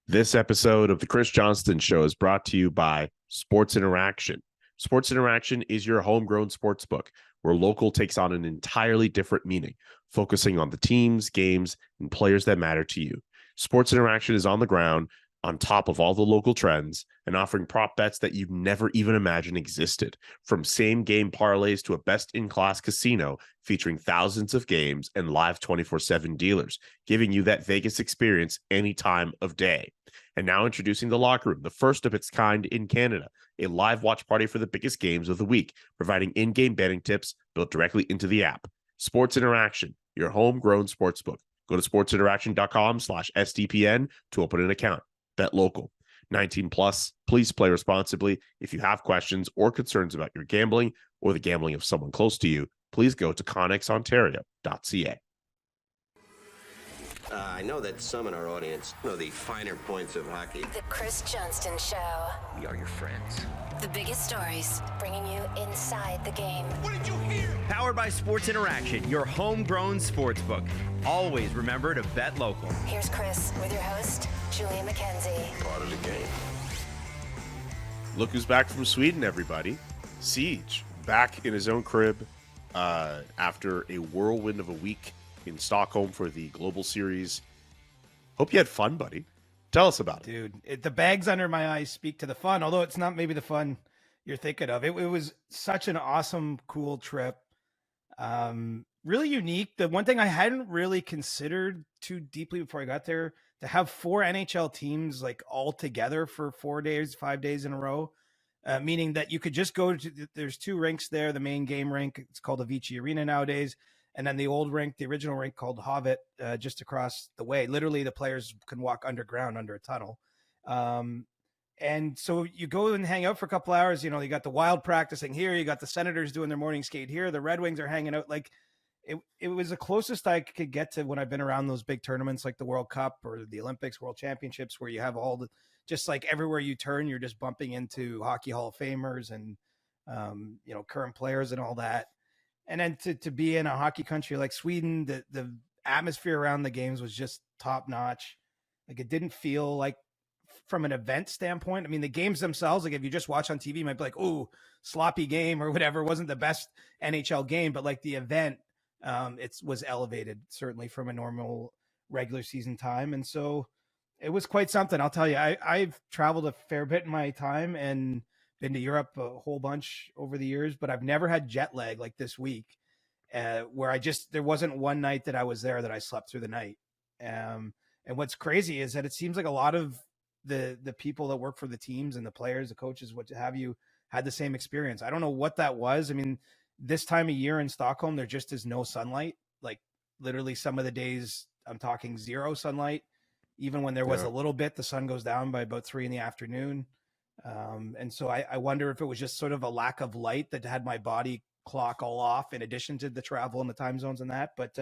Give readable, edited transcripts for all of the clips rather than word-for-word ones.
This episode of the Chris Johnston Show is brought to you by Sports Interaction. Sports Interaction is your homegrown sports book where local takes on an entirely different meaning, focusing on the teams, games, and players that matter to you. Sports Interaction is on the ground, on top of all the local trends, and offering prop bets that you'd never even imagined existed. From same game parlays to a best in class casino featuring thousands of games and live 24/7 dealers, giving you that Vegas experience any time of day. And now introducing the Locker Room, the first of its kind in Canada, a live watch party for the biggest games of the week, providing in-game betting tips built directly into the app. Sports Interaction, your homegrown sportsbook. Go to sportsinteraction.com/SDPN to open an account. Bet local. 19 plus. Please play responsibly. If you have questions or concerns about your gambling or the gambling of someone close to you, please go to connexontario.ca. I know that some in our audience know the finer points of hockey. The Chris Johnston Show. We are your friends. The biggest stories, bringing you inside the game. What did you hear? Powered by Sports Interaction, your homegrown sportsbook. Always remember to bet local. Here's Chris with your host, Julian McKenzie. Part of the game. Look who's back from Sweden, everybody. Siege, back in his own crib after a whirlwind of a week in Stockholm for the Global Series. Hope you had fun, buddy. Tell us about it. Dude, the bags under my eyes speak to the fun, although it's not maybe the fun you're thinking of. It was such an awesome, cool trip. Really unique. The one thing I hadn't really considered too deeply before I got there, to have 4 NHL teams like all together for 4 days, 5 days in a row, meaning that you could just go to, there's 2 rinks there, the main game rink, it's called Avicii Arena nowadays, and then the old rink, the original rink called Hovet, just across the way. Literally, the players can walk underground under a tunnel. And so you go and hang out for a couple hours. You know, you got the Wild practicing here. You got the Senators doing their morning skate here. The Red Wings are hanging out. Like, it was the closest I could get to when I've been around those big tournaments like the World Cup or the Olympics, World Championships, where you have all the, just like everywhere you turn, you're just bumping into Hockey Hall of Famers and, current players and all that. And then to be in a hockey country like Sweden, the atmosphere around the games was just top notch. Like, it didn't feel like, from an event standpoint, I mean, the games themselves, like if you just watch on TV, you might be like, oh, sloppy game or whatever. It wasn't the best NHL game, but like the event, it was elevated certainly from a normal regular season time. And so it was quite something. I'll tell you, I've traveled a fair bit in my time and been to Europe a whole bunch over the years, but I've never had jet lag like this week, where there wasn't one night that I was there that I slept through the night. And what's crazy is that it seems like a lot of the people that work for the teams and the players, the coaches, what have you, had the same experience. I don't know what that was. I mean, this time of year in Stockholm, there just is no sunlight. Like, literally some of the days I'm talking 0 sunlight. Even when there was a little bit, the sun goes down by about 3 p.m. And so I wonder if it was just sort of a lack of light that had my body clock all off, in addition to the travel and the time zones and that. But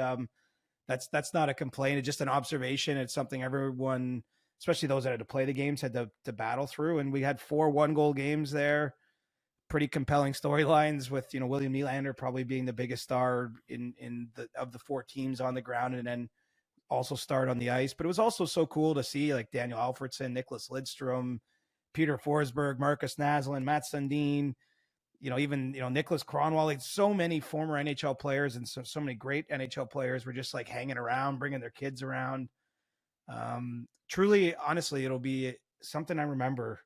that's not a complaint. It's just an observation. It's something everyone, especially those that had to play the games, had to battle through. And we had 4 1-goal games there. Pretty compelling storylines with, William Nylander probably being the biggest star of the 4 teams on the ground, and then also starred on the ice. But it was also so cool to see like Daniel Alfredsson, Nicholas Lidstrom, Peter Forsberg, Marcus Naslund, Matt Sundin, even Nicholas Kronwall. Like, so many former NHL players and so many great NHL players were just like hanging around, bringing their kids around. Truly, honestly, it'll be something I remember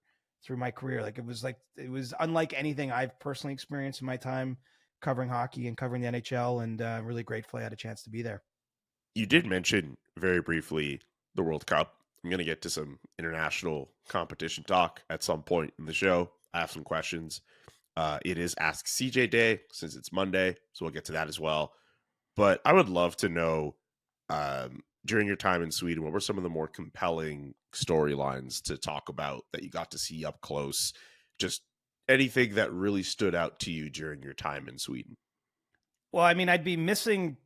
through my career. Like, it was unlike anything I've personally experienced in my time covering hockey and covering the NHL, and really grateful I had a chance to be there. You did mention very briefly the World Cup. I'm going to get to some international competition talk at some point in the show. I have some questions. It is Ask CJ Day since it's Monday, so we'll get to that as well. But I would love to know, during your time in Sweden, what were some of the more compelling storylines to talk about that you got to see up close? Just anything that really stood out to you during your time in Sweden. Well, I mean, I'd be missing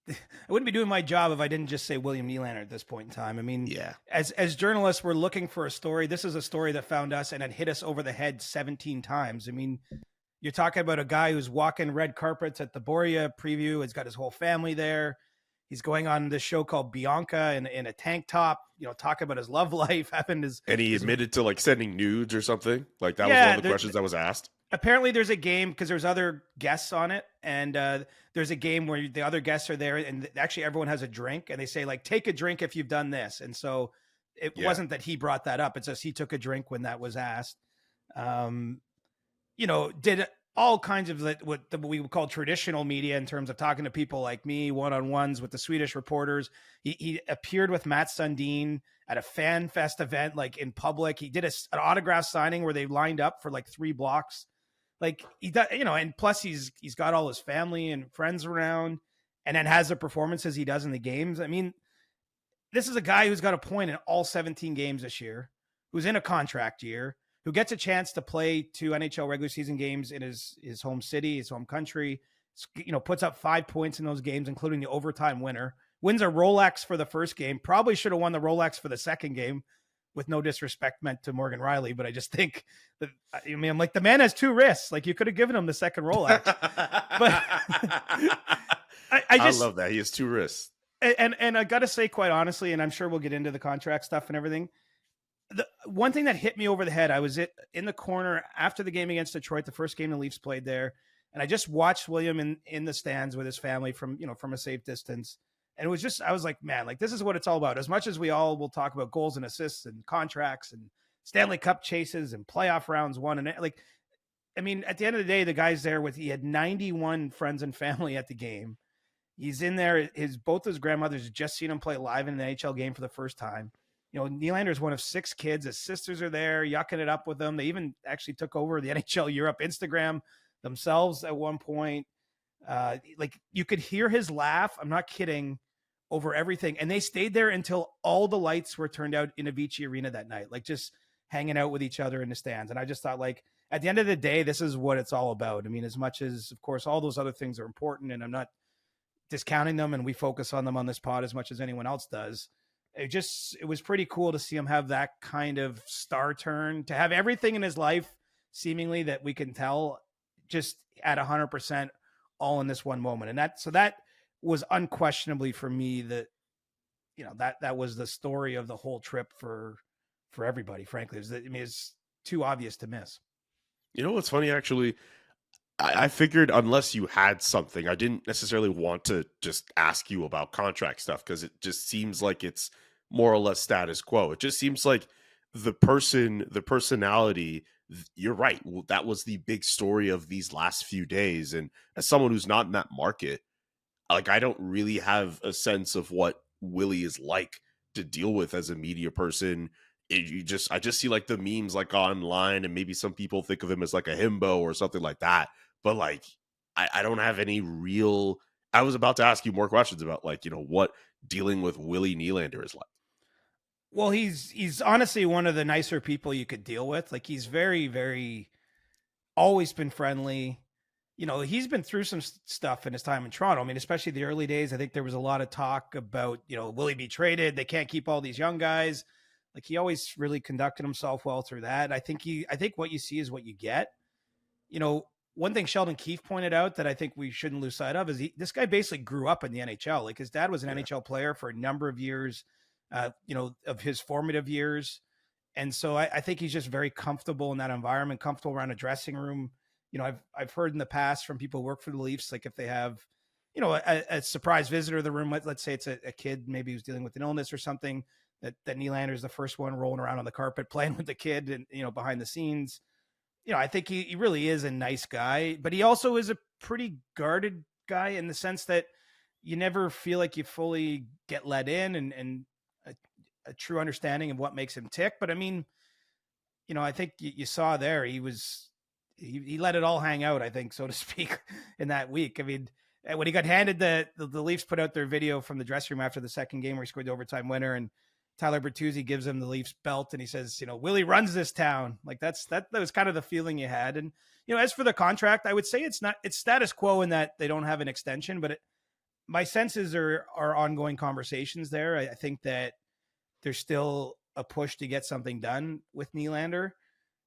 I wouldn't be doing my job if I didn't just say William Nylander at this point in time. I mean, yeah, as journalists, we're looking for a story. This is a story that found us and had hit us over the head 17 times. I mean, you're talking about a guy who's walking red carpets at the Borja preview. He's got his whole family there. He's going on this show called Bianca in a tank top, talking about his love life, having his. And he admitted to like sending nudes or something. Like that was Yeah, one of the questions that was asked. Apparently there's a game because there's other guests on it, and there's a game where the other guests are there, and actually everyone has a drink, and they say like, take a drink if you've done this. And so it wasn't that he brought that up. It's just he took a drink when that was asked. Did all kinds of what we would call traditional media in terms of talking to people like me, one-on-ones with the Swedish reporters. He appeared with Matt Sundin at a fan fest event, like in public. He did an autograph signing where they lined up for like 3 blocks. Like he does, and plus he's got all his family and friends around, and then has the performances he does in the games. I mean, this is a guy who's got a point in all 17 games this year, who's in a contract year, who gets a chance to play 2 NHL regular season games in his home city, his home country, puts up 5 points in those games, including the overtime winner, wins a Rolex for the first game, probably should have won the Rolex for the second game, with no disrespect meant to Morgan Riley. But I just think that, I'm like, the man has 2 wrists. Like, you could have given him the second Rolex. But I love that. He has 2 wrists. And I got to say, quite honestly, and I'm sure we'll get into the contract stuff and everything, the one thing that hit me over the head, I was in the corner after the game against Detroit, the first game the Leafs played there, and I just watched William in the stands with his family from a safe distance. And it was just, I was like, man, like, this is what it's all about. As much as we all will talk about goals and assists and contracts and Stanley Cup chases and playoff rounds won, and like, I mean, at the end of the day, the guy's there he had 91 friends and family at the game. He's in there. Both his grandmothers had just seen him play live in an NHL game for the first time. Nylander is one of 6 kids. His sisters are there, yucking it up with them. They even actually took over the NHL Europe Instagram themselves at one point. Like, you could hear his laugh. I'm not kidding, over everything. And they stayed there until all the lights were turned out in Avicii Arena that night, like just hanging out with each other in the stands. And I just thought, like, at the end of the day, this is what it's all about. I mean, as much as, of course, all those other things are important, and I'm not discounting them, and we focus on them on this pod as much as anyone else does. It was pretty cool to see him have that kind of star turn, to have everything in his life seemingly that we can tell just at 100% all in this one moment. And that was unquestionably for me that was the story of the whole trip for everybody, frankly. It's too obvious to miss. You know what's funny, actually? I figured unless you had something, I didn't necessarily want to just ask you about contract stuff, because it just seems like it's more or less status quo. It just seems like the personality, you're right. That was the big story of these last few days. And as someone who's not in that market, like, I don't really have a sense of what Willie is like to deal with as a media person. I just see like the memes like online, and maybe some people think of him as like a himbo or something like that. But like, I don't have any real. I was about to ask you more questions about, like, what dealing with Willie Nylander is like. Well, he's honestly one of the nicer people you could deal with. Like, he's very, very always been friendly. He's been through some stuff in his time in Toronto. I mean, especially the early days, I think there was a lot of talk about, will he be traded? They can't keep all these young guys. Like, he always really conducted himself well through that. I think what you see is what you get. One thing Sheldon Keefe pointed out that I think we shouldn't lose sight of is this guy basically grew up in the NHL. Like, his dad was an NHL player for a number of years, of his formative years. And so I think he's just very comfortable in that environment, comfortable around a dressing room. I've heard in the past from people who work for the Leafs, like, if they have, a surprise visitor to the room, let's say it's a kid, maybe who's dealing with an illness or something, that Nylander is the first one rolling around on the carpet, playing with the kid and, behind the scenes. I think he really is a nice guy, but he also is a pretty guarded guy in the sense that you never feel like you fully get let in and a true understanding of what makes him tick. But I mean, I think you saw there, he let it all hang out, I think, so to speak, in that week. I mean, when he got handed the Leafs put out their video from the dressing room after the second game where he scored the overtime winner, and Tyler Bertuzzi gives him the Leafs belt, and he says, Willie runs this town. Like, that was kind of the feeling you had. And, as for the contract, I would say it's status quo in that they don't have an extension, but my senses are ongoing conversations there. I think that there's still a push to get something done with Nylander.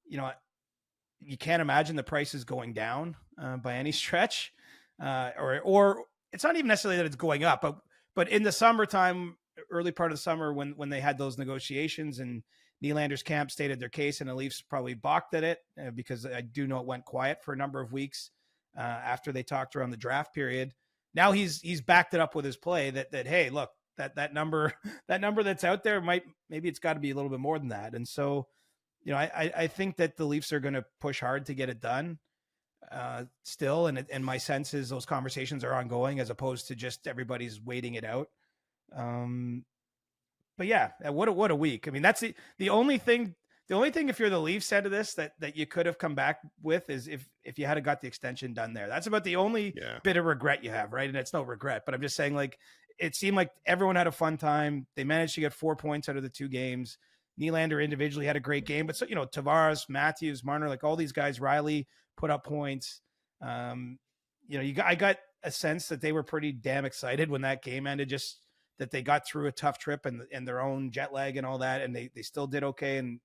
You can't imagine the price is going down by any stretch, or it's not even necessarily that it's going up, but But in the summertime, early part of the summer, when they had those negotiations and Nylander's camp stated their case and the Leafs probably balked at it because I do know it went quiet for a number of weeks after they talked around the draft period. Now he's backed it up with his play that hey, look, that number that's out there maybe it's got to be a little bit more than that. And so, I think that the Leafs are going to push hard to get it done still. And my sense is those conversations are ongoing as opposed to just everybody's waiting it out. But yeah, what a week. I mean, that's the only thing if you're the Leafs end of this that you could have come back with is if you had got the extension done there. That's about the only bit of regret you have, right? And it's no regret, but I'm just saying, like, it seemed like everyone had a fun time. They managed to get 4 points out of the 2 games. Nylander individually had a great game, but so, Tavares, Matthews, Marner, like all these guys, Riley put up points. I got a sense that they were pretty damn excited when that game ended, just that they got through a tough trip and their own jet lag and all that. And they still did okay. And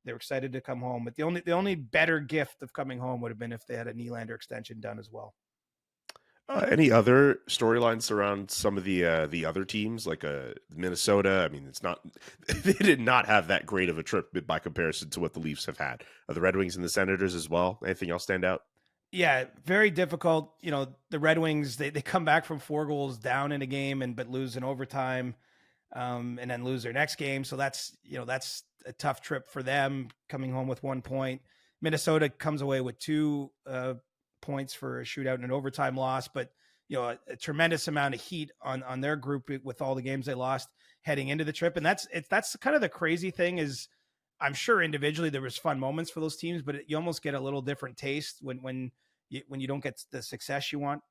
they were excited to come home. But the only better gift of coming home would have been if they had a Nylander extension done as well. Any other storylines around some of the other teams, like Minnesota? I mean, they did not have that great of a trip by comparison to what the Leafs have had. The Red Wings and the Senators as well. Anything else stand out? Yeah, very difficult. The Red Wings, they come back from 4 goals down in a game but lose in overtime, and then lose their next game. So that's a tough trip for them, coming home with 1 point. Minnesota comes away with 2 points for a shootout and an overtime loss, but a tremendous amount of heat on their group with all the games they lost heading into the trip. And that's kind of the crazy thing is, I'm sure individually there was fun moments for those teams, but you almost get a little different taste when you don't get the success you want,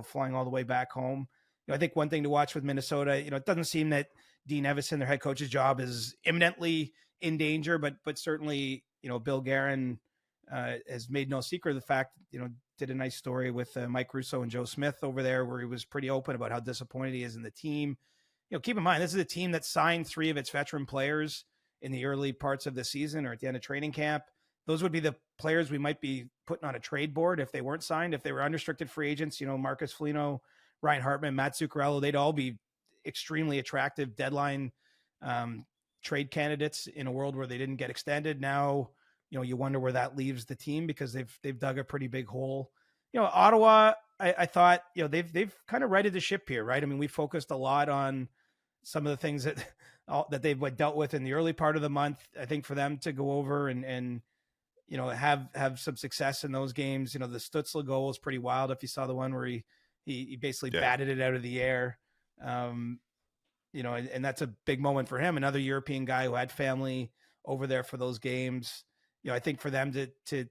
flying all the way back home. I think one thing to watch with Minnesota, it doesn't seem that Dean Evison, their head coach's job, is imminently in danger, but certainly, Bill Guerin has made no secret of the fact, did a nice story with Mike Russo and Joe Smith over there, where he was pretty open about how disappointed he is in the team. Keep in mind, this is a team that signed 3 of its veteran players in the early parts of the season or at the end of training camp. Those would be the players we might be putting on a trade board if they weren't signed. If they were unrestricted free agents, Marcus Foligno, Ryan Hartman, Matt Zuccarello, they'd all be extremely attractive deadline trade candidates in a world where they didn't get extended. Now, you wonder where that leaves the team because they've dug a pretty big hole. Ottawa, I thought, they've kind of righted the ship here, right? I mean, we focused a lot on some of the things that they've dealt with in the early part of the month. I think for them to go over and have some success in those games. The Stützle goal was pretty wild. If you saw the one where he basically batted it out of the air, and that's a big moment for him. Another European guy who had family over there for those games. I think for them to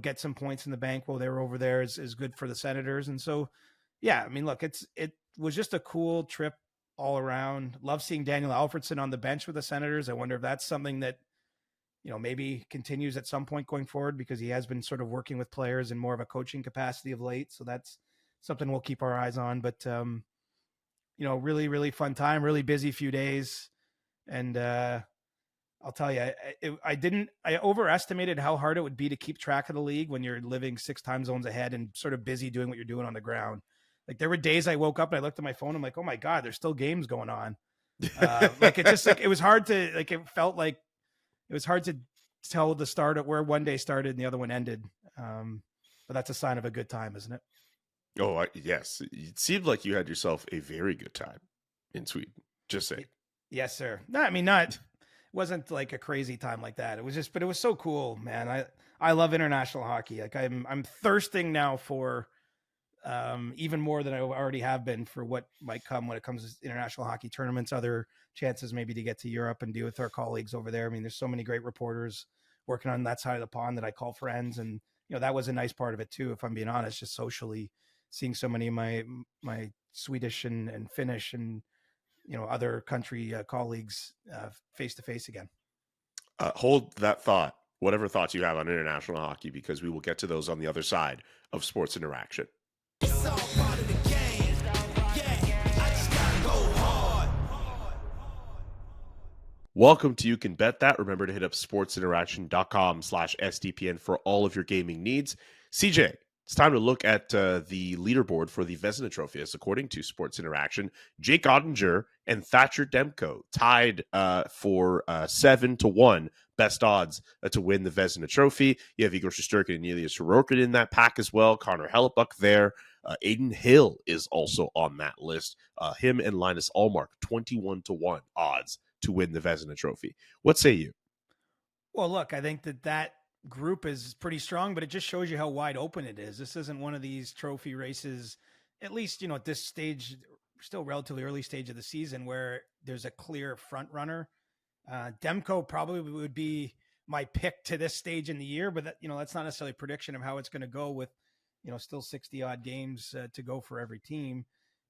get some points in the bank while they were over there is good for the Senators. And so, yeah, I mean, look, it was just a cool trip all around. Love seeing Daniel Alfredsson on the bench with the Senators. I wonder if that's something that, maybe continues at some point going forward, because he has been sort of working with players in more of a coaching capacity of late. So that's something we'll keep our eyes on. But, really, really fun time, really busy few days. And I'll tell you, I overestimated how hard it would be to keep track of the league when you're living 6 time zones ahead and sort of busy doing what you're doing on the ground. Like, there were days I woke up and I looked at my phone. I'm like, oh my God, there's still games going on. It was hard to, it felt like it was hard to tell the start at where one day started and the other one ended. But that's a sign of a good time, isn't it? Oh, yes. It seemed like you had yourself a very good time in Sweden. Just saying. Yes, sir. No, I mean, it wasn't like a crazy time like that. It was just, but it was so cool, man. I love international hockey. Like, I'm thirsting now for even more than I already have been for what might come when it comes to international hockey tournaments, other chances maybe to get to Europe and deal with our colleagues over there. I mean, there's so many great reporters working on that side of the pond that I call friends. And, that was a nice part of it too, if I'm being honest, just socially seeing so many of my Swedish and Finnish and, other country colleagues face to face again. Hold that thought, whatever thoughts you have on international hockey, because we will get to those on the other side of Sports Interaction. It's all part of the game. Yeah, I just gotta go hard. Welcome to You Can Bet That. Remember to hit up sportsinteraction.com/SDPN for all of your gaming needs. CJ, It's time to look at the leaderboard for the Vezina Trophy. As according to Sports Interaction, Jake Ottinger and Thatcher Demko tied for 7-1 best odds to win the Vezina Trophy. You have Igor Shesterkin and Elias Sorokin in that pack as well. Connor Hellebuck there. Aiden Hill is also on that list. Him and Linus Ullmark, 21-1 odds to win the Vezina Trophy. What say you? Well, look, I think that group is pretty strong, but it just shows you how wide open it is. This isn't one of these trophy races, at least, at this stage, still relatively early stage of the season, where there's a clear front runner. Demko probably would be my pick to this stage in the year, but that's not necessarily a prediction of how it's going to go with, still 60 odd games to go for every team.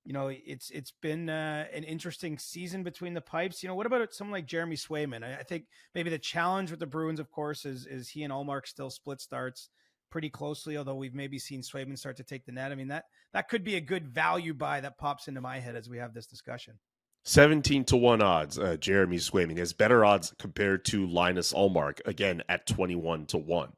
It's been an interesting season between the pipes. What about someone like Jeremy Swayman? I think maybe the challenge with the Bruins, of course, is he and Ullmark still split starts pretty closely, although we've maybe seen Swayman start to take the net. I mean, that could be a good value buy that pops into my head as we have this discussion. 17-1 odds. Jeremy Swayman has better odds compared to Linus Ullmark, again at 21-1.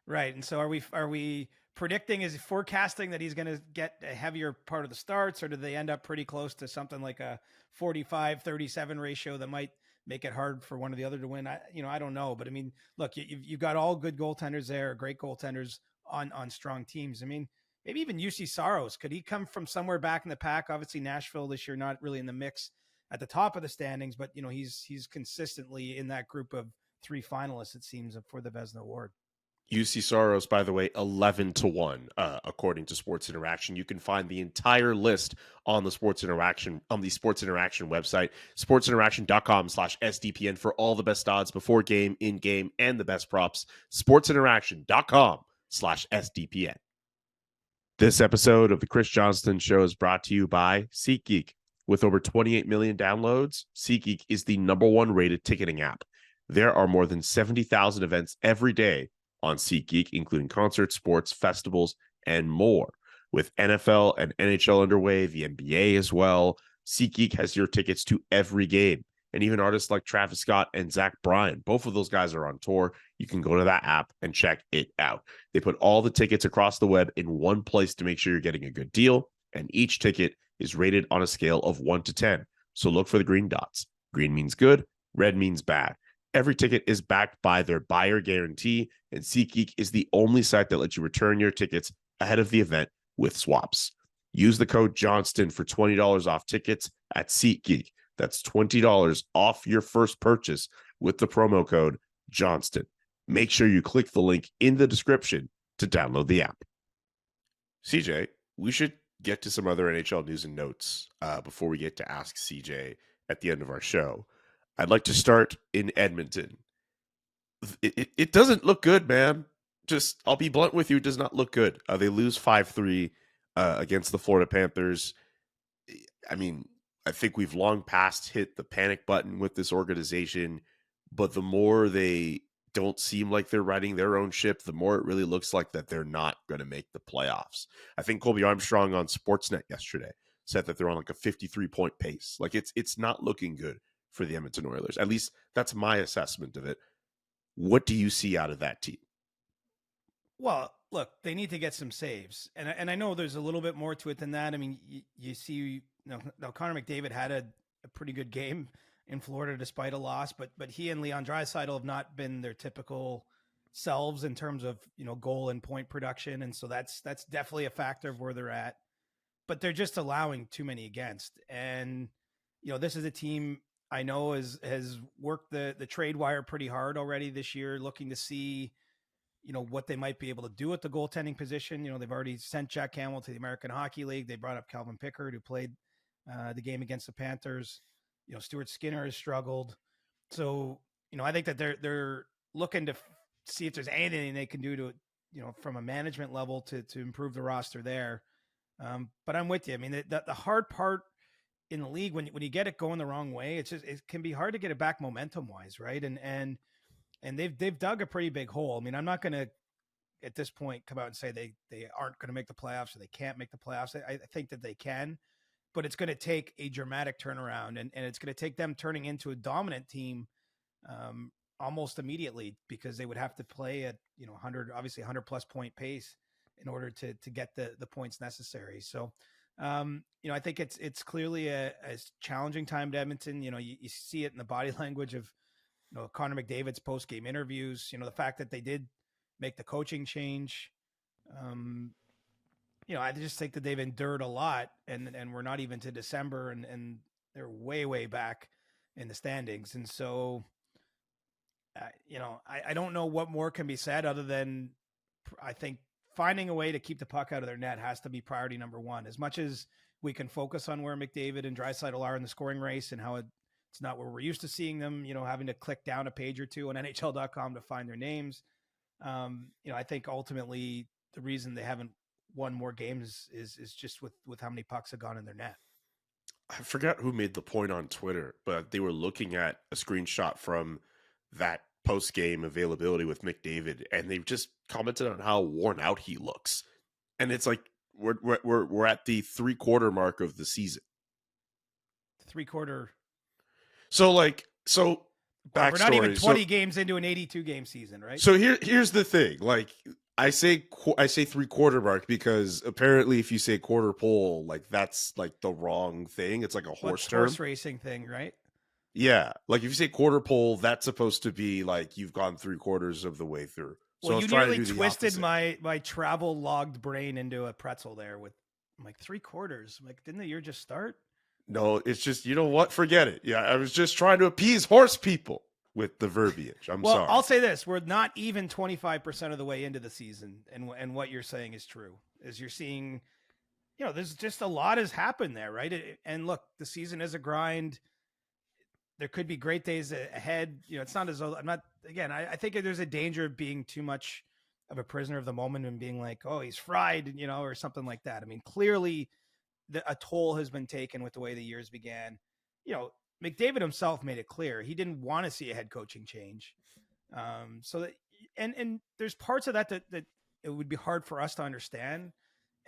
Right. And so are we predicting, is forecasting that he's going to get a heavier part of the starts, or do they end up pretty close to something like a 45-37 ratio that might make it hard for one or the other to win? I don't know, but I mean, look, you've got all good goaltenders there, great goaltenders on strong teams. I mean, maybe even UC Saros, could he come from somewhere back in the pack? Obviously Nashville this year, not really in the mix at the top of the standings, but he's consistently in that group of three finalists, it seems, for the Vezina Award. UC Saros, by the way, 11-1, according to Sports Interaction. You can find the entire list on the Sports Interaction website, sportsinteraction.com/SDPN for all the best odds before game, in game, and the best props. sportsinteraction.com/SDPN. This episode of the Chris Johnston Show is brought to you by SeatGeek. With over 28 million downloads, SeatGeek is the #1 rated ticketing app. There are more than 70,000 events every day on SeatGeek, including concerts, sports, festivals, and more. With NFL and NHL underway, the NBA as well, SeatGeek has your tickets to every game. And even artists like Travis Scott and Zach Bryan, both of those guys are on tour. You can go to that app and check it out. They put all the tickets across the web in one place to make sure you're getting a good deal. And each ticket is rated on a scale of 1 to 10. So look for the green dots. Green means good, red means bad. Every ticket is backed by their buyer guarantee, and SeatGeek is the only site that lets you return your tickets ahead of the event with swaps. Use the code Johnston for $20 off tickets at SeatGeek. That's $20 off your first purchase with the promo code Johnston. Make sure you click the link in the description to download the app. CJ, we should get to some other NHL news and notes before we get to Ask CJ at the end of our show. I'd like to start in Edmonton. It doesn't look good, man. I'll be blunt with you, it does not look good. They lose 5-3 against the Florida Panthers. I mean, I think we've long past hit the panic button with this organization, but the more they don't seem like they're riding their own ship, the more it really looks like that they're not going to make the playoffs. I think Colby Armstrong on Sportsnet yesterday said that they're on like a 53-point pace. Like it's not looking good for the Edmonton Oilers. At least that's my assessment of it. What do you see out of that team? Well, look, they need to get some saves. And I know there's a little bit more to it than that. I mean, you see, now Connor McDavid had a pretty good game in Florida despite a loss, but he and Leon Draisaitl have not been their typical selves in terms of, goal and point production. And so that's definitely a factor of where they're at. But they're just allowing too many against. And, this is a team I know has worked the trade wire pretty hard already this year, looking to see, what they might be able to do at the goaltending position. They've already sent Jack Hamill to the American Hockey League. They brought up Calvin Pickard, who played the game against the Panthers. Stuart Skinner has struggled. So, I think that they're looking to see if there's anything they can do to, from a management level to improve the roster there. But I'm with you. I mean, the hard part in the league, when you get it going the wrong way, it can be hard to get it back momentum wise. Right. And they've dug a pretty big hole. I mean, I'm not going to, at this point, come out and say they aren't going to make the playoffs or they can't make the playoffs. I think that they can, but it's going to take a dramatic turnaround and it's going to take them turning into a dominant team almost immediately, because they would have to play at, 100 plus point pace in order to get the points necessary. So, I think it's clearly a challenging time to Edmonton. You see it in the body language of, Connor McDavid's post-game interviews, the fact that they did make the coaching change. I just think that they've endured a lot, and we're not even to December, and they're way, way back in the standings. And so, I don't know what more can be said other than I think finding a way to keep the puck out of their net has to be priority number one. As much as we can focus on where McDavid and Draisaitl are in the scoring race and how it's not where we're used to seeing them, having to click down a page or two on NHL.com to find their names. I think ultimately the reason they haven't won more games is just with how many pucks have gone in their net. I forgot who made the point on Twitter, but they were looking at a screenshot from that post-game availability with McDavid, and they've just commented on how worn out he looks. And it's like we're at the 3/4 mark of the season. 3/4. So backstory. We're not even 20 games into an 82 game season, right? So here's the thing. Like I say 3/4 mark because apparently if you say quarter pole, like that's like the wrong thing. It's like a horse term. Horse racing thing, right? Yeah. Like if you say quarter pole, that's supposed to be like you've gone 3/4 of the way through. So well, you nearly twisted my travel logged brain into a pretzel there with like 3/4. Like, didn't the year just start? No, it's just, you know what? Forget it. Yeah, I was just trying to appease horse people with the verbiage. I'm sorry. I'll say this. We're not even 25% of the way into the season. And what you're saying is true. Is you're seeing, there's just a lot has happened there, right? And look, the season is a grind. There could be great days ahead. It's not as though I think there's a danger of being too much of a prisoner of the moment and being like, oh, he's fried, or something like that. I mean, clearly a toll has been taken with the way the years began. McDavid himself made it clear he didn't want to see a head coaching change. So that, and there's parts of that it would be hard for us to understand.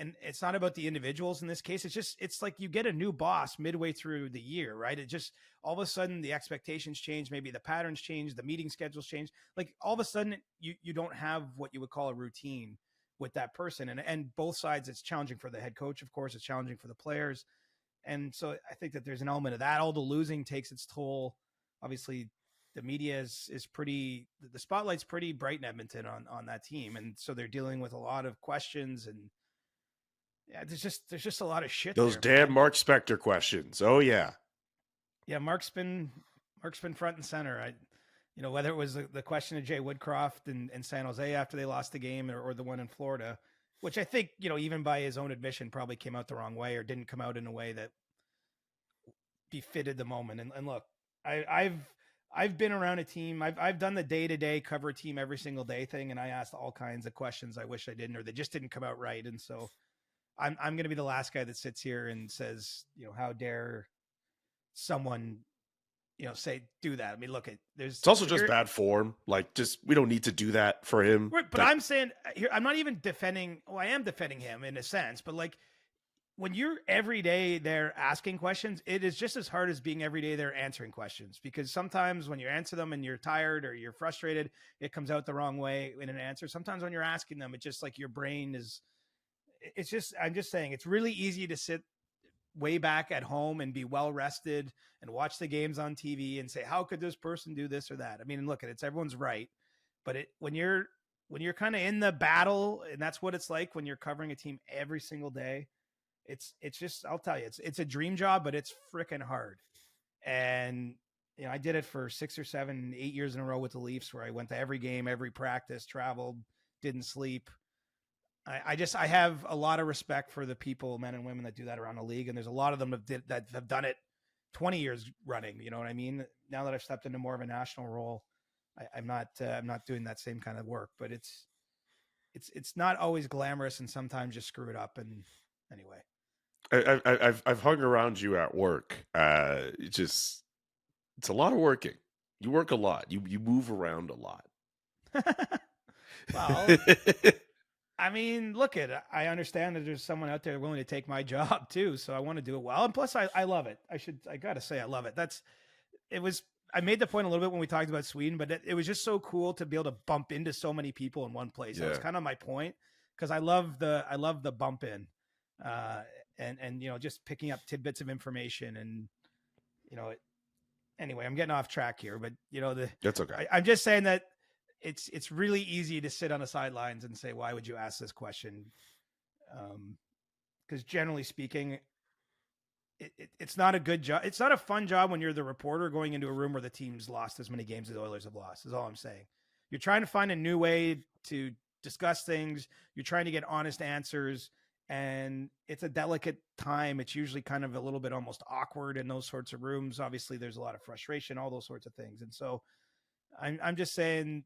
And it's not about the individuals in this case. It's like you get a new boss midway through the year, right? It just, all of a sudden the expectations change. Maybe the patterns change, the meeting schedules change. Like all of a sudden you don't have what you would call a routine with that person. And both sides, it's challenging for the head coach. Of course, it's challenging for the players. And so I think that there's an element of that. All the losing takes its toll. Obviously the media is pretty, the spotlight's pretty bright in Edmonton on that team. And so they're dealing with a lot of questions and, yeah, there's just a lot of shit. Those damn Mark Spector questions. Oh yeah. Yeah. Mark's been front and center. Whether it was the question of Jay Woodcroft in San Jose after they lost the game or the one in Florida, which I think, even by his own admission probably came out the wrong way or didn't come out in a way that befitted the moment. And look, I've been around a team. I've done the day-to-day cover team every single day thing. And I asked all kinds of questions I wish I didn't, or they just didn't come out right. And so I'm going to be the last guy that sits here and says, how dare someone, say, do that. I mean, look, it's also just bad form. Like, we don't need to do that for him. Right, but I'm saying here, I'm not even defending. Well, I am defending him in a sense, but like when you're every day there asking questions, it is just as hard as being every day there answering questions, because sometimes when you answer them and you're tired or you're frustrated, it comes out the wrong way in an answer. Sometimes when you're asking them, it's just like your brain is, I'm just saying, it's really easy to sit way back at home and be well rested and watch the games on TV and say, how could this person do this or that? I mean, look, it's everyone's right. But when you're kind of in the battle, and that's what it's like when you're covering a team every single day, it's just, I'll tell you, it's a dream job, but it's freaking hard. And, I did it for 6 or 7, 8 years in a row with the Leafs, where I went to every game, every practice, traveled, didn't sleep. I have a lot of respect for the people, men and women, that do that around the league. And there's a lot of them that have done it 20 years running. You know what I mean? Now that I've stepped into more of a national role, I'm not doing that same kind of work, but it's not always glamorous, and sometimes you screw it up. And anyway, I've hung around you at work. It's a lot of working. You work a lot. You move around a lot. Well, I mean, look I understand that there's someone out there willing to take my job too. So I want to do it well. And plus I love it. I gotta say, I love it. I made the point a little bit when we talked about Sweden, but it was just so cool to be able to bump into so many people in one place. Yeah. That was kind of my point. because I love the bump in, and just picking up tidbits of information, and anyway, I'm getting off track here, but That's okay. I'm just saying that it's really easy to sit on the sidelines and say, why would you ask this question? Because generally speaking, it's not a good job. It's not a fun job when you're the reporter going into a room where the team's lost as many games as the Oilers have lost, is all I'm saying. You're trying to find a new way to discuss things. You're trying to get honest answers, and it's a delicate time. It's usually kind of a little bit almost awkward in those sorts of rooms. Obviously there's a lot of frustration, all those sorts of things. And so I'm just saying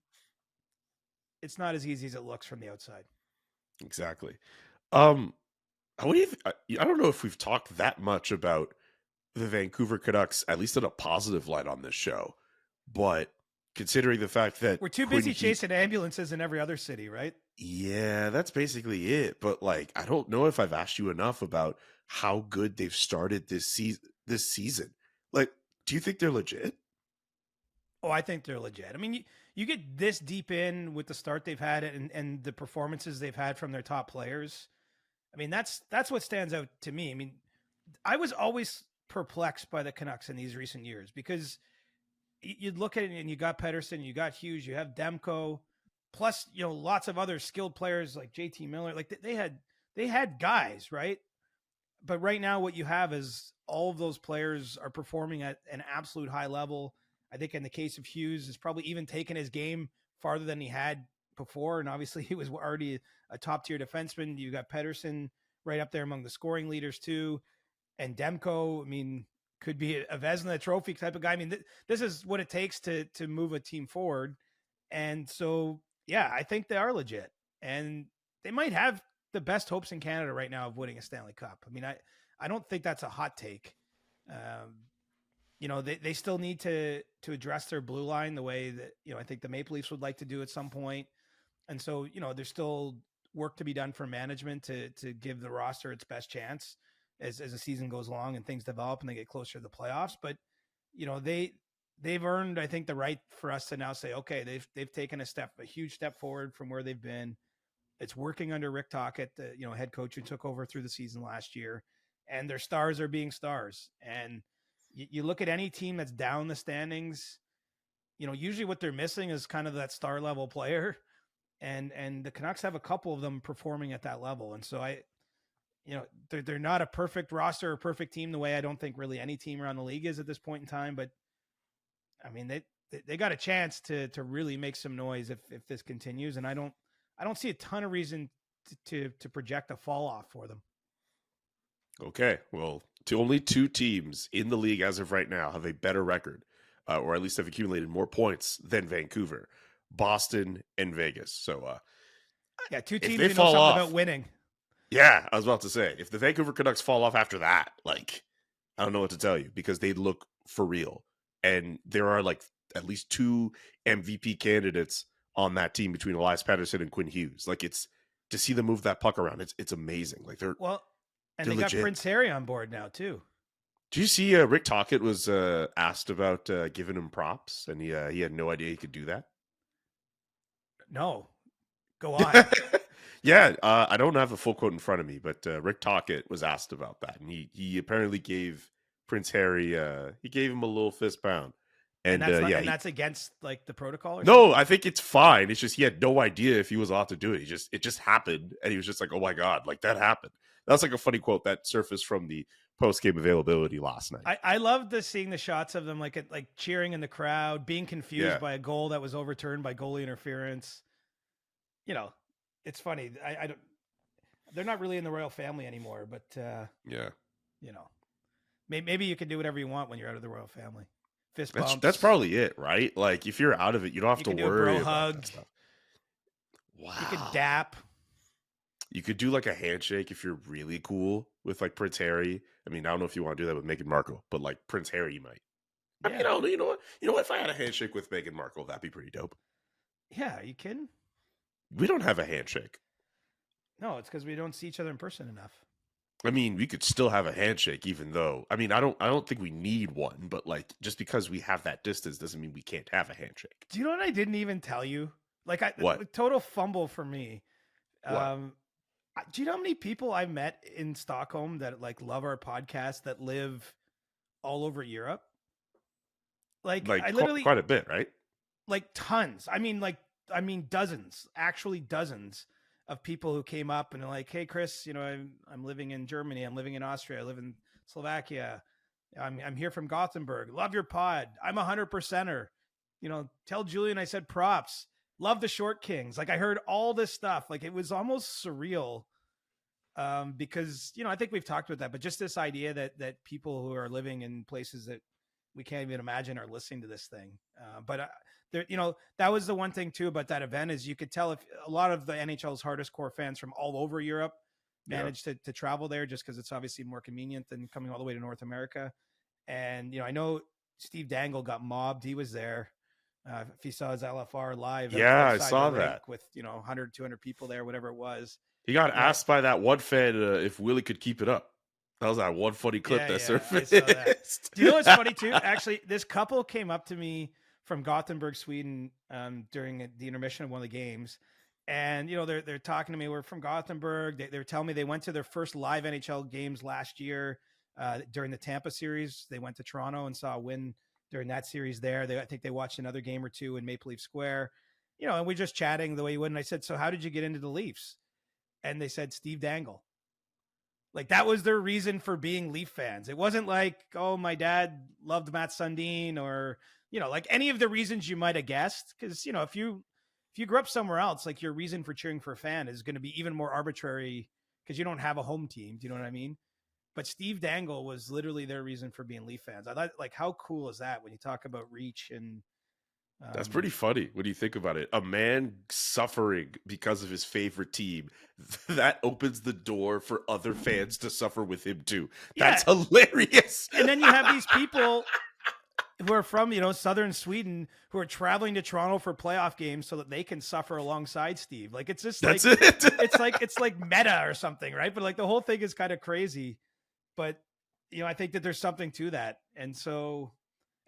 it's not as easy as it looks from the outside. Exactly. I don't know if we've talked that much about the Vancouver Canucks, at least in a positive light on this show, but considering the fact that we're too busy chasing ambulances in every other city, right? Yeah, that's basically it. But I don't know if I've asked you enough about how good they've started this season. Do you think they're legit? Oh, I think they're legit. I mean, you get this deep in with the start they've had and the performances they've had from their top players. I mean, that's what stands out to me. I mean, I was always perplexed by the Canucks in these recent years because you'd look at it and you got Pettersson, you got Hughes, you have Demko, plus, lots of other skilled players like JT Miller. They had guys, right? But right now what you have is all of those players are performing at an absolute high level. I think in the case of Hughes, has probably even taken his game farther than he had before. And obviously he was already a top tier defenseman. You got Pettersson right up there among the scoring leaders too. And Demko, I mean, could be a Vezina trophy type of guy. I mean, this is what it takes to move a team forward. And so, yeah, I think they are legit, and they might have the best hopes in Canada right now of winning a Stanley Cup. I mean, I don't think that's a hot take. They still need to address their blue line the way that, I think the Maple Leafs would like to do at some point. And so, there's still work to be done for management to give the roster its best chance as the season goes along and things develop and they get closer to the playoffs. But, they've earned, I think, the right for us to now say, okay, they've taken a huge step forward from where they've been. It's working under Rick Tocchet, the head coach who took over through the season last year, and their stars are being stars. And you look at any team that's down the standings, usually what they're missing is kind of that star level player. And the Canucks have a couple of them performing at that level. And so they're not a perfect roster or perfect team the way I don't think really any team around the league is at this point in time. But I mean, they got a chance to really make some noise if this continues. And I don't see a ton of reason to project a fall off for them. Okay. Well, only two teams in the league as of right now have a better record, or at least have accumulated more points than Vancouver: Boston and Vegas. So, yeah, two teams they who fall know something off, about winning. Yeah, I was about to say, if the Vancouver Canucks fall off after that, I don't know what to tell you, because they look for real. And there are at least two MVP candidates on that team between Elias Pettersson and Quinn Hughes. It's to see them move that puck around. It's amazing. And they got Prince Harry on board now too. Do you see Rick Tocchet was asked about giving him props, and he had no idea he could do that? No, go on. Yeah, I don't have a full quote in front of me, but Rick Tocchet was asked about that, and he apparently gave Prince Harry he gave him a little fist pound, and that's against the protocol. Or no, I think it's fine. It's just he had no idea if he was allowed to do it. It just happened, and he was just like, "Oh my god, that happened." That's a funny quote that surfaced from the post-game availability last night. I loved seeing the shots of them cheering in the crowd, being confused by a goal that was overturned by goalie interference. It's funny. I don't. They're not really in the royal family anymore, but maybe you can do whatever you want when you're out of the royal family. Fist bumps. That's probably it, right? If you're out of it, you don't have to worry about hug. That stuff. Wow. You could dap. You could do a handshake if you're really cool with Prince Harry. I mean, I don't know if you want to do that with Meghan Markle, but Prince Harry, you might. Yeah. I mean, you know what? If I had a handshake with Meghan Markle, that'd be pretty dope. Yeah, are you kidding? We don't have a handshake. No, it's because we don't see each other in person enough. I mean, we could still have a handshake, even though, I mean, I don't think we need one, but just because we have that distance doesn't mean we can't have a handshake. Do you know what I didn't even tell you? What? Total fumble for me. What? Do you know how many people I've met in Stockholm that like love our podcast that live all over Europe? Like I literally quite a bit, right? like tons. I mean dozens, actually dozens of people who came up and are like, "Hey Chris, I'm living in Germany, I'm living in Austria, I live in Slovakia. I'm here from Gothenburg. Love your pod. I'm 100%er. Tell Julian I said props. Love the Short Kings." Like I heard all this stuff. Like it was almost surreal. Because I think we've talked about that, but just this idea that people who are living in places that we can't even imagine are listening to this thing. But there, that was the one thing too about that event is you could tell if a lot of the NHL's hardest core fans from all over Europe managed to travel there just because it's obviously more convenient than coming all the way to North America. And, I know Steve Dangle got mobbed. He was there. If you saw his LFR live. Yeah, I outside saw the rink that. with, 100, 200 people there, whatever it was. He got asked by that one fan if Willie could keep it up. That was that one funny clip that surfaced. I saw that. Do you know what's funny too? Actually, this couple came up to me from Gothenburg, Sweden, during the intermission of one of the games, and they're talking to me. We're from Gothenburg. They're telling me they went to their first live NHL games last year during the Tampa series. They went to Toronto and saw a win during that series there. I think they watched another game or two in Maple Leaf Square. And we're just chatting the way you would. And I said, "So how did you get into the Leafs?" And they said, "Steve Dangle." Like that was their reason for being Leaf fans. It wasn't like, "Oh, my dad loved Matt Sundin," or, like any of the reasons you might have guessed. Cause if you grew up somewhere else, like your reason for cheering for a fan is going to be even more arbitrary because you don't have a home team. Do you know what I mean? But Steve Dangle was literally their reason for being Leaf fans. I thought, like, how cool is that when you talk about reach and, that's pretty funny when you think about it. A man suffering because of his favorite team, that opens the door for other fans to suffer with him too. That's hilarious. And then you have these people who are from, southern Sweden who are traveling to Toronto for playoff games so that they can suffer alongside Steve. Like it's just That's like it. it's like meta or something, right? But like the whole thing is kind of crazy. But I think that there's something to that. And so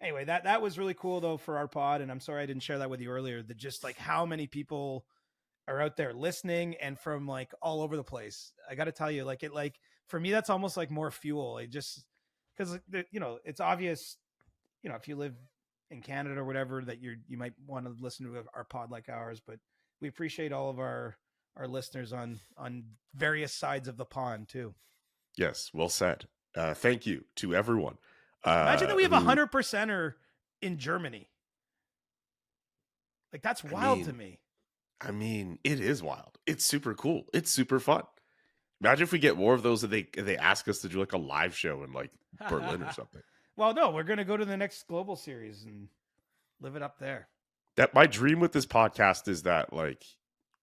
anyway, that was really cool though for our pod, and I'm sorry I didn't share that with you earlier. That just like how many people are out there listening and from like all over the place. I got to tell you, like for me, that's almost like more fuel. It just because it's obvious, if you live in Canada or whatever, that you might want to listen to our pod like ours. But we appreciate all of our listeners on various sides of the pond too. Yes, well said. Thank you to everyone. Imagine that we have 100%er in Germany. Like that's wild to me. I mean, it is wild. It's super cool. It's super fun. Imagine if we get more of those that they ask us to do like a live show in like Berlin or something. Well, no, we're going to go to the next global series and live it up there. That my dream with this podcast is that like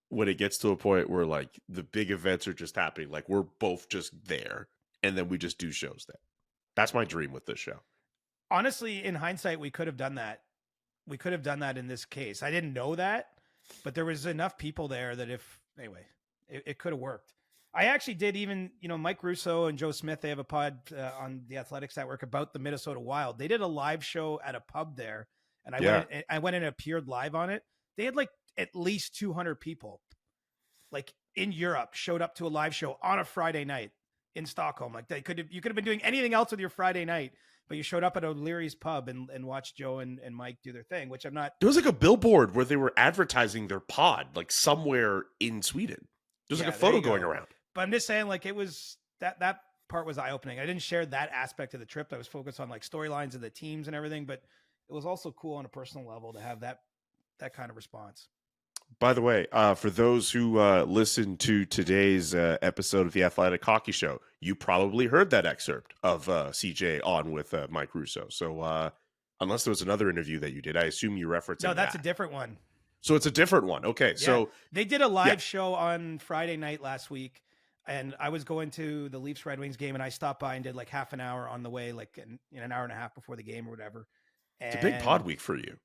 when it gets to a point where like the big events are just happening, like we're both just there and then we just do shows there. That's my dream with this show. Honestly, in hindsight, we could have done that. We could have done that in this case. I didn't know that, but there was enough people there that it could have worked. I actually did even, Mike Russo and Joe Smith, they have a pod on the Athletics Network about the Minnesota Wild. They did a live show at a pub there, and I went and appeared live on it. They had like at least 200 people, like in Europe, showed up to a live show on a Friday night in Stockholm. Like you could have been doing anything else with your Friday night, but you showed up at O'Leary's pub and watched Joe and Mike do their thing, which I'm not. It was like a billboard where they were advertising their pod, like somewhere in Sweden. There's like a photo going around. But I'm just saying, like, it was that part was eye-opening. I didn't share that aspect of the trip. I was focused on like storylines of the teams and everything, but it was also cool on a personal level to have that kind of response. By the way, for those who listened to today's episode of the Athletic Hockey Show, you probably heard that excerpt of CJ on with Mike Russo. So unless there was another interview that you did, I assume you referenced. No, that's a different one. So it's a different one. Okay, yeah. So they did a live show on Friday night last week. And I was going to the Leafs Red Wings game, and I stopped by and did like half an hour on the way, like an hour and a half before the game or whatever. And it's a big pod week for you.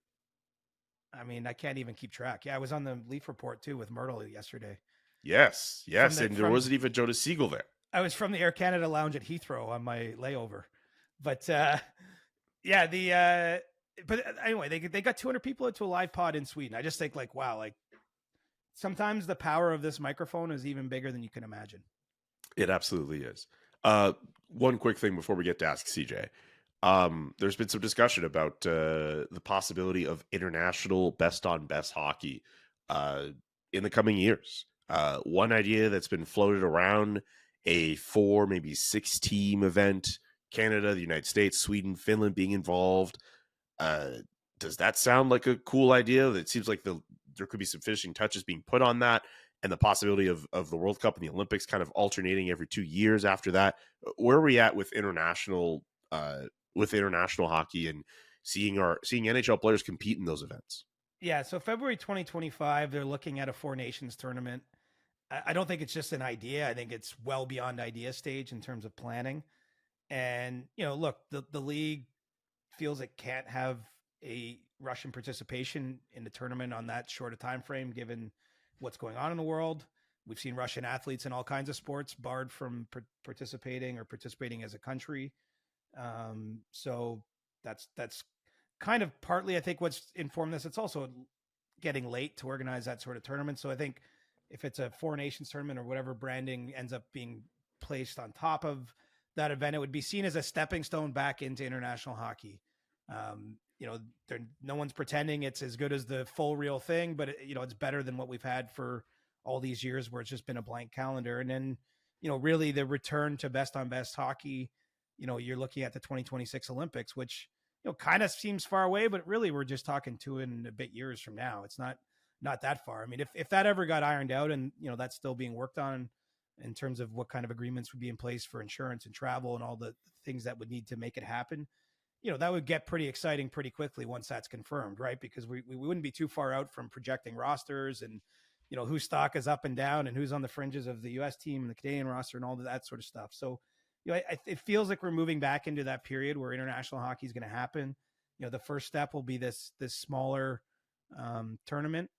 I mean, I can't even keep track. Yeah, I was on the Leaf Report too with Myrtle yesterday. Yes, and there wasn't even Jonas Siegel there. I was from the Air Canada Lounge at Heathrow on my layover. But but anyway, they got 200 people into a live pod in Sweden. I just think like, wow, like sometimes the power of this microphone is even bigger than you can imagine. It absolutely is. One quick thing before we get to Ask CJ. There's been some discussion about the possibility of international best-on-best hockey in the coming years. One idea that's been floated around, a 4, maybe 6-team event, Canada, the United States, Sweden, Finland being involved. Does that sound like a cool idea? It seems like there could be some finishing touches being put on that, and the possibility of the World Cup and the Olympics kind of alternating every 2 years after that. Where are we at with international hockey and seeing NHL players compete in those events? Yeah, so February 2025, they're looking at a 4 Nations tournament. I don't think it's just an idea. I think it's well beyond idea stage in terms of planning. And, look, the league feels it can't have a Russian participation in the tournament on that short a time frame, given what's going on in the world. We've seen Russian athletes in all kinds of sports barred from participating as a country. So that's kind of partly, I think, what's informed this. It's also getting late to organize that sort of tournament. So I think if it's a 4 Nations tournament or whatever branding ends up being placed on top of that event, it would be seen as a stepping stone back into international hockey. No one's pretending it's as good as the full real thing, but it's better than what we've had for all these years where it's just been a blank calendar. And then, really the return to best on best hockey, you're looking at the 2026 Olympics, which, kind of seems far away, but really we're just talking 2 and a bit years from now. It's not that far. I mean, if that ever got ironed out and, that's still being worked on in terms of what kind of agreements would be in place for insurance and travel and all the things that would need to make it happen, that would get pretty exciting pretty quickly once that's confirmed, right? Because we wouldn't be too far out from projecting rosters and, whose stock is up and down and who's on the fringes of the US team and the Canadian roster and all of that sort of stuff. So, it feels like we're moving back into that period where international hockey is going to happen. The first step will be this smaller tournament,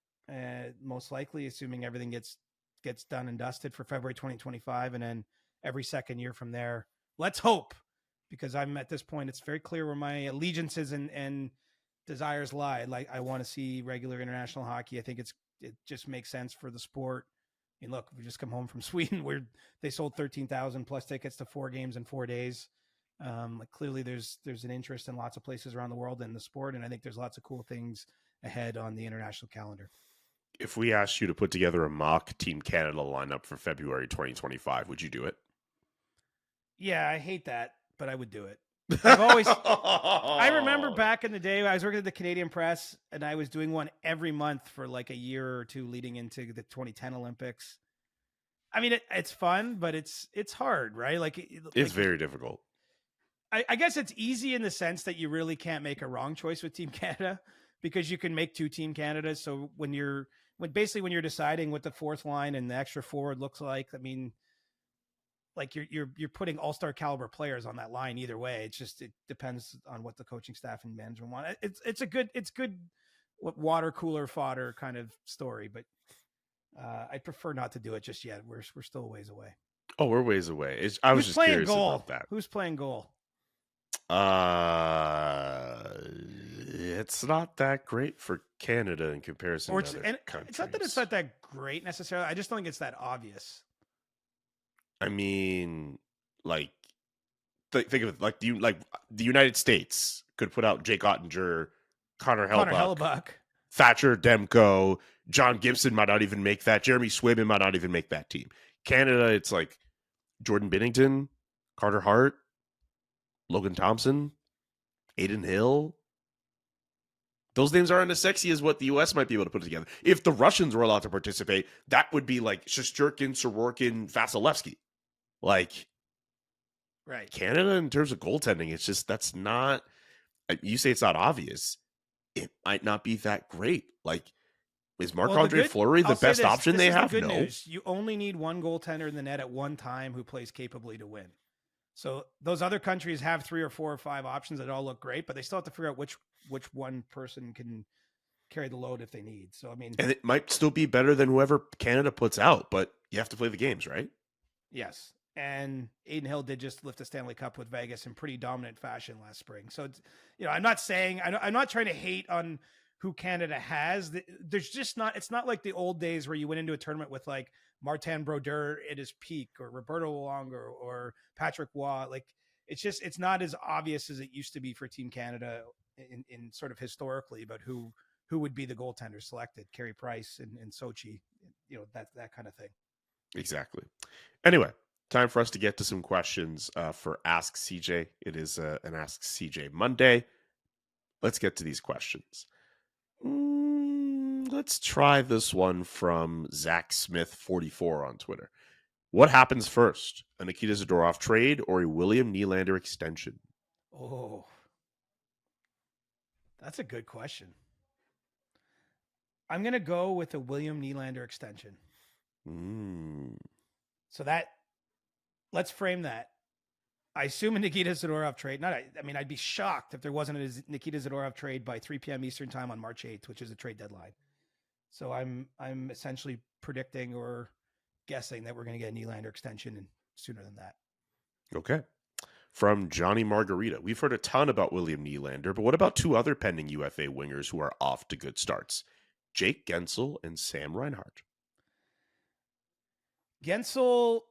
most likely, assuming everything gets done and dusted for February 2025. And then every second year from there, let's hope, because I'm at this point, it's very clear where my allegiances and desires lie. Like, I want to see regular international hockey. I think it just makes sense for the sport. I mean, look, we just come home from Sweden where they sold 13,000 plus tickets to 4 games in 4 days. Clearly there's an interest in lots of places around the world in the sport. And I think there's lots of cool things ahead on the international calendar. If we asked you to put together a mock Team Canada lineup for February 2025, would you do it? Yeah, I hate that, but I would do it. I remember back in the day, I was working at the Canadian Press and I was doing one every month for like a year or two leading into the 2010 Olympics. I mean, it's fun, but it's hard, right? It's very difficult. I guess it's easy in the sense that you really can't make a wrong choice with Team Canada because you can make 2 Team Canadas. So when you're deciding what the fourth line and the extra forward looks like, I mean, like you're putting all-star caliber players on that line either way. It depends on what the coaching staff and management want. It's good water cooler fodder kind of story, but I prefer not to do it just yet. We're still a ways away. Oh, we're ways away. I was just curious about that. Who's playing goal? It's not that great for Canada in comparison to other countries. It's not that it's not that great necessarily. I just don't think it's that obvious. I mean, think of it like the United States could put out Jake Ottinger, Connor Hellebuyck, Thatcher Demko, John Gibson might not even make that. Jeremy Swayman might not even make that team. Canada, it's like Jordan Binnington, Carter Hart, Logan Thompson, Aiden Hill. Those names aren't as sexy as what the U.S. might be able to put together. If the Russians were allowed to participate, that would be like Shesterkin, Sorokin, Vasilevsky. Like, right. Canada, in terms of goaltending, it's just, that's not, you say it's not obvious. It might not be that great. Like, is Marc-Andre Fleury the best option they have? No. News. You only need one goaltender in the net at one time who plays capably to win. So those other countries have 3 or 4 or 5 options that all look great, but they still have to figure out which one person can carry the load if they need. So, I mean, and it might still be better than whoever Canada puts out, but you have to play the games, right? Yes. And Aiden Hill did just lift a Stanley Cup with Vegas in pretty dominant fashion last spring. So, it's, I'm not saying, I'm not trying to hate on who Canada has. There's just not, it's not like the old days where you went into a tournament with like Martin Brodeur at his peak, or Roberto Luongo, or Patrick Waugh. Like, it's not as obvious as it used to be for Team Canada in sort of historically, but who would be the goaltender selected, Carey Price and Sochi, that kind of thing. Exactly. Anyway, time for us to get to some questions for Ask CJ. It is an Ask CJ Monday. Let's get to these questions. Let's try this one from Zach Smith 44 on Twitter. What happens first, a Nikita Zadorov trade or a William Nylander extension? Oh, that's a good question. I'm going to go with a William Nylander extension. So let's frame that. I assume a Nikita Zadorov trade. I'd be shocked if there wasn't a Nikita Zadorov trade by 3 p.m. Eastern time on March 8th, which is a trade deadline. So I'm essentially predicting or guessing that we're going to get a Nylander extension sooner than that. Okay. From Johnny Margarita, we've heard a ton about William Nylander, but what about 2 other pending UFA wingers who are off to good starts? Jake Guentzel and Sam Reinhart. Guentzel,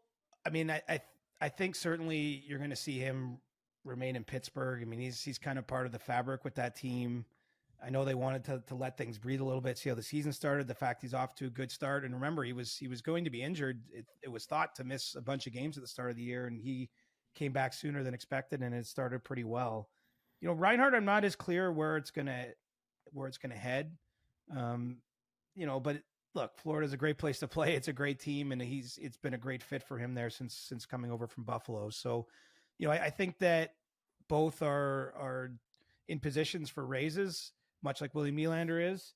I think certainly you're going to see him remain in Pittsburgh. I mean, he's kind of part of the fabric with that team. I know they wanted to let things breathe a little bit, see how the season started. The fact he's off to a good start, and remember, he was going to be injured. It was thought to miss a bunch of games at the start of the year, and he came back sooner than expected, and it started pretty well. Reinhart, I'm not as clear where it's gonna head. But look, Florida's a great place to play. It's a great team, and it's been a great fit for him there since coming over from Buffalo. So, I think that both are in positions for raises, much like William Nylander is.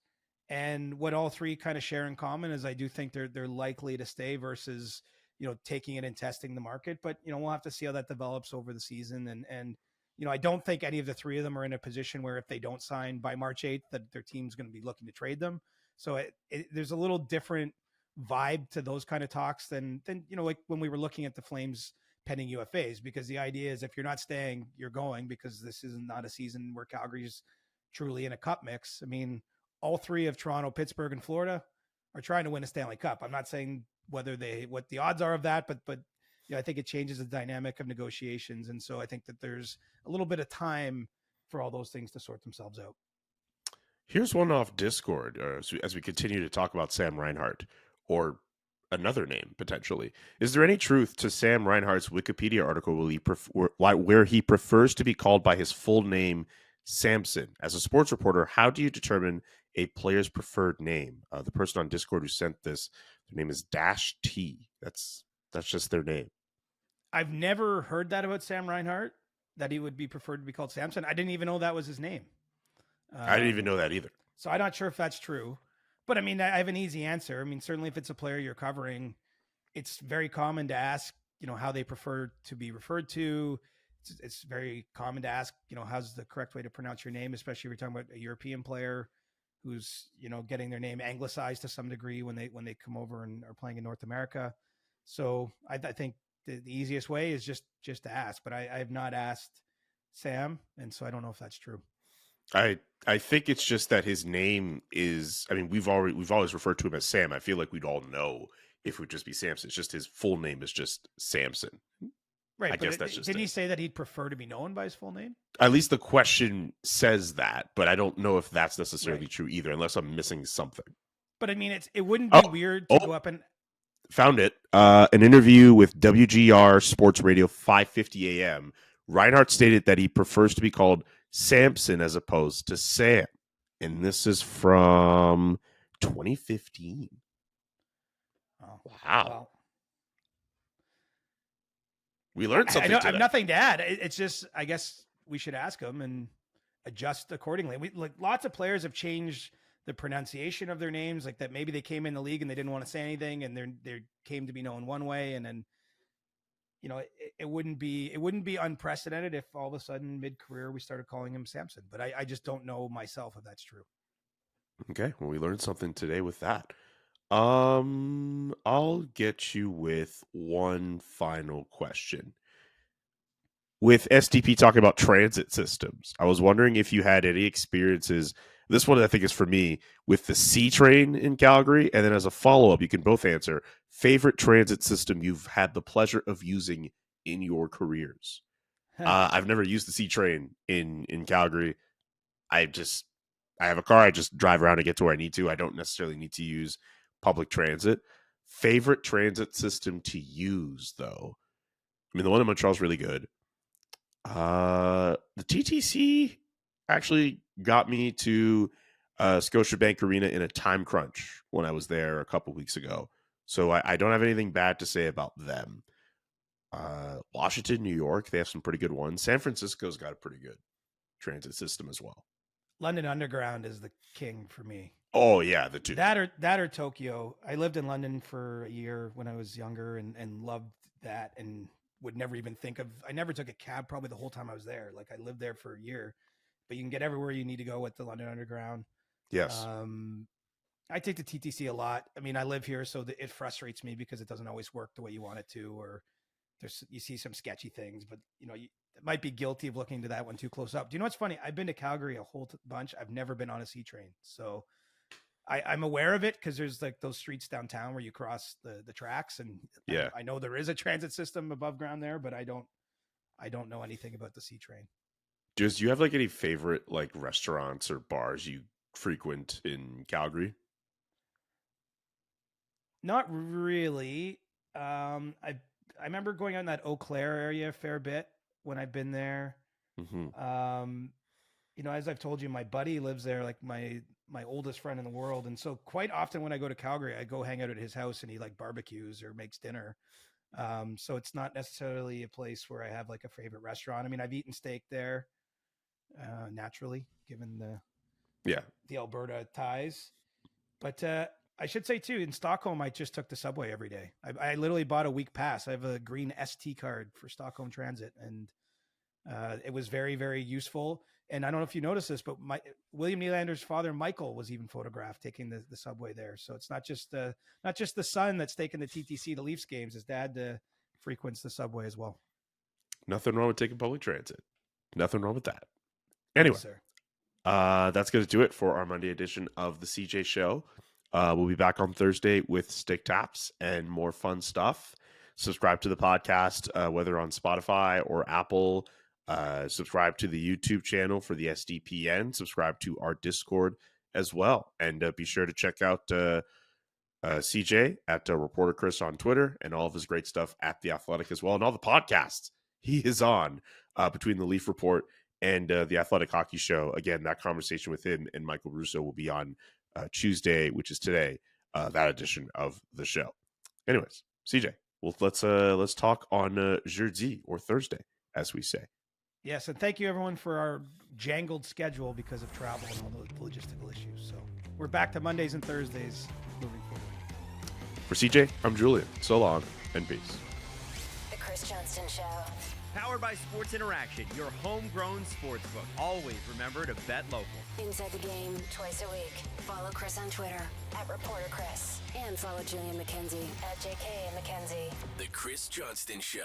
And what all 3 kind of share in common is I do think they're likely to stay versus, taking it and testing the market. But, we'll have to see how that develops over the season. And I don't think any of the 3 of them are in a position where if they don't sign by March 8th, that their team's going to be looking to trade them. So there's a little different vibe to those kind of talks than like when we were looking at the Flames pending UFAs, because the idea is if you're not staying, you're going, because this is not a season where Calgary's truly in a cup mix. I mean, all 3 of Toronto, Pittsburgh, and Florida are trying to win a Stanley Cup. I'm not saying what the odds are of that, but I think it changes the dynamic of negotiations. And so I think that there's a little bit of time for all those things to sort themselves out. Here's one off Discord as we continue to talk about Sam Reinhart, or another name potentially. Is there any truth to Sam Reinhart's Wikipedia article where he prefers to be called by his full name, Samson? As a sports reporter, how do you determine a player's preferred name? The person on Discord who sent this, their name is Dash T. That's just their name. I've never heard that about Sam Reinhart, that he would be preferred to be called Samson. I didn't even know that was his name. I didn't even know that either. So I'm not sure if that's true, but I have an easy answer. Certainly if it's a player you're covering, it's very common to ask, how they prefer to be referred to. It's very common to ask, how's the correct way to pronounce your name, especially if you're talking about a European player who's, getting their name anglicized to some degree when they come over and are playing in North America. So I think the easiest way is just to ask, but I have not asked Sam. And so I don't know if that's true. I think it's just that his name is, we've always referred to him as Sam. I feel like we'd all know if it would just be Samson. It's just his full name is just Samson. Right. I guess that's just Didn't he say that he'd prefer to be known by his full name? At least the question says that, but I don't know if that's necessarily true either, unless I'm missing something. But it wouldn't be weird to go up and found it. An interview with WGR Sports Radio 550 AM. Reinhart stated that he prefers to be called Samson as opposed to Sam. And this is from 2015. Oh, wow. Well, we learned something. I have nothing to add. It's just, I guess we should ask him and adjust accordingly. Lots of players have changed the pronunciation of their names, like that maybe they came in the league and they didn't want to say anything and they came to be known one way, and then it wouldn't be unprecedented if all of a sudden mid-career we started calling him Samson, but I just don't know myself if that's true. Okay, well, we learned something today with that. I'll get you with one final question. With SDP talking about transit systems, I was wondering if you had any experiences This one I think is for me with the C train in Calgary. And then as a follow-up, you can both answer favorite transit system you've had the pleasure of using in your careers. I've never used the C train in Calgary. I have a car. I just drive around and get to where I need to. I don't necessarily need to use public transit. Favorite transit system to use, though. I mean, the one in Montreal is really good. The TTC actually got me to Scotiabank Arena in a time crunch when I was there a couple weeks ago. So I don't have anything bad to say about them. Washington, New York, they have some pretty good ones. San Francisco's got a pretty good transit system as well. London Underground is the king for me. Oh yeah, the two. That or Tokyo. I lived in London for a year when I was younger and loved that and would never even think of, I never took a cab probably the whole time I was there. Like I lived there for a year, but you can get everywhere you need to go with the London Underground. Yes. I take the TTC a lot. I mean, I live here, so it frustrates me because it doesn't always work the way you want it to, or you see some sketchy things, but you might be guilty of looking to that one too close up. Do you know what's funny? I've been to Calgary a whole bunch. I've never been on a C train. So I'm aware of it because there's like those streets downtown where you cross the tracks, and yeah, I know there is a transit system above ground there, but I don't know anything about the C train. Do you have like any favorite like restaurants or bars you frequent in Calgary? Not really. I remember going on that Eau Claire area a fair bit when I've been there. Mm-hmm. As I've told you, my buddy lives there, like my oldest friend in the world. And so quite often when I go to Calgary, I go hang out at his house and he like barbecues or makes dinner. So it's not necessarily a place where I have like a favorite restaurant. I mean, I've eaten steak there, naturally, given the Alberta ties. But I should say too, in Stockholm, I just took the subway every day. I literally bought a week pass. I have a green ST card for Stockholm Transit, and it was very, very useful. And I don't know if you noticed this, but William Nylander's father, Michael, was even photographed taking the subway there. So it's not just the son that's taking the TTC to Leafs games. His dad frequents the subway as well. Nothing wrong with taking public transit. Nothing wrong with that. Anyway, Yes, sir. That's going to do it for our Monday edition of the CJ Show. We'll be back on Thursday with Stick Taps and more fun stuff. Subscribe to the podcast, whether on Spotify or Apple. Subscribe to the YouTube channel for the SDPN. Subscribe to our Discord as well. And be sure to check out CJ at Reporter Chris on Twitter and all of his great stuff at The Athletic as well. And all the podcasts he is on between the Leaf Report and the Athletic Hockey Show. Again, that conversation with him and Michael Russo will be on Tuesday, which is today, that edition of the show. Anyways, CJ, well, let's talk on jeudi or Thursday, as we say. Yes, and thank you everyone for our jangled schedule because of travel and all the logistical issues. So we're back to Mondays and Thursdays moving forward. For CJ, I'm Julian. So long and peace. The Chris Johnston Show. Powered by Sports Interaction, your homegrown sportsbook. Always remember to bet local. Inside the game twice a week. Follow Chris on Twitter at Reporter Chris. And follow Julian McKenzie at JK and McKenzie. The Chris Johnston Show.